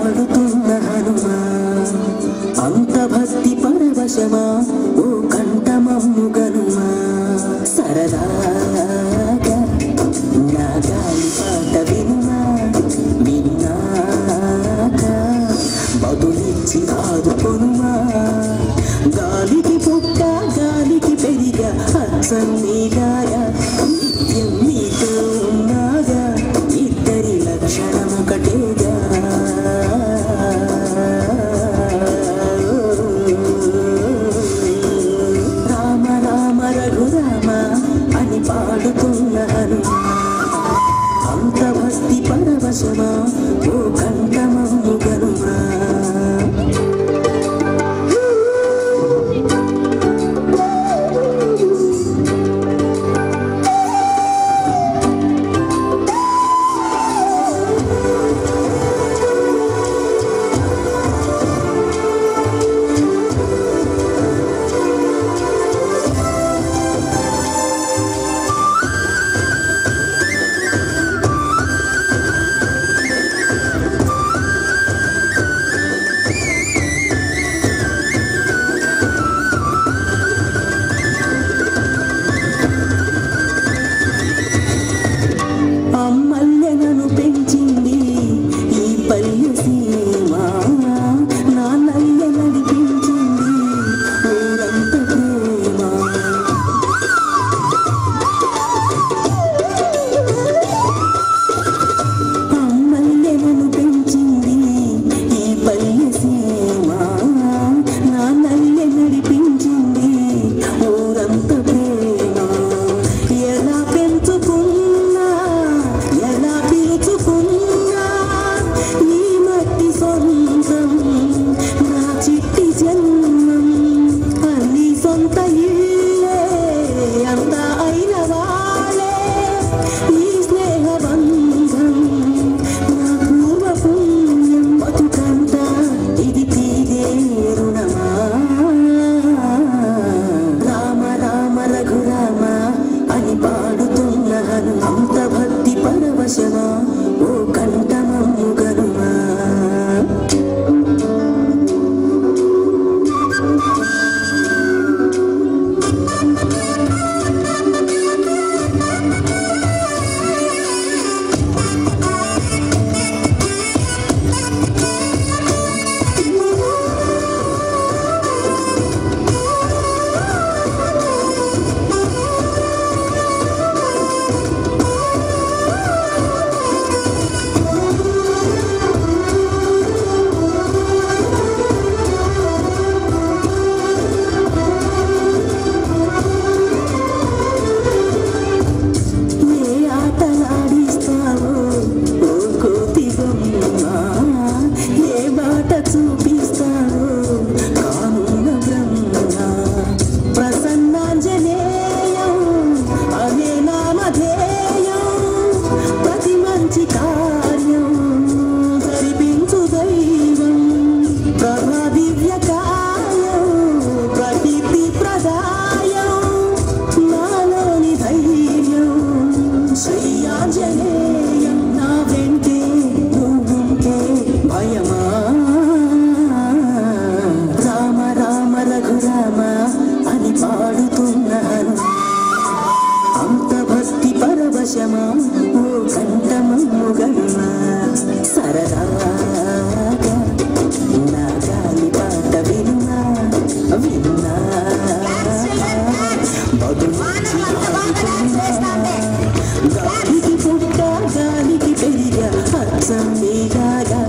పాడుతున్న హనుమా అంత భక్తి పరవశమా ఓ కంఠమమ్ము గనుమా సరదాగా నా గాలి పాట వినుమా విన్నాక బదులిచ్చి ఆదుకొనుమా గాలికి పుట్ట గాలికి పెరిగా అచ్చన్నీగాయ నిత్యం నీతో ఉన్నాగా ఇద్దరి లక్షణం ఒకటేగా రామ రామ రఘురామ అని పాడుతున్న హనుమా అంత భక్తి పరవశమా ఓ కంఠమమ్ము గనుమా ఓ కంఠమమ్ము గనుమా పరవశమా ఓ కంఠమమ్ము గనుమా సరదాగా నా గాలి పాట వినుమా బదులిచ్చి గాలికి పుట్ట గాలికి పెరిగా అచ్చం నీగాగా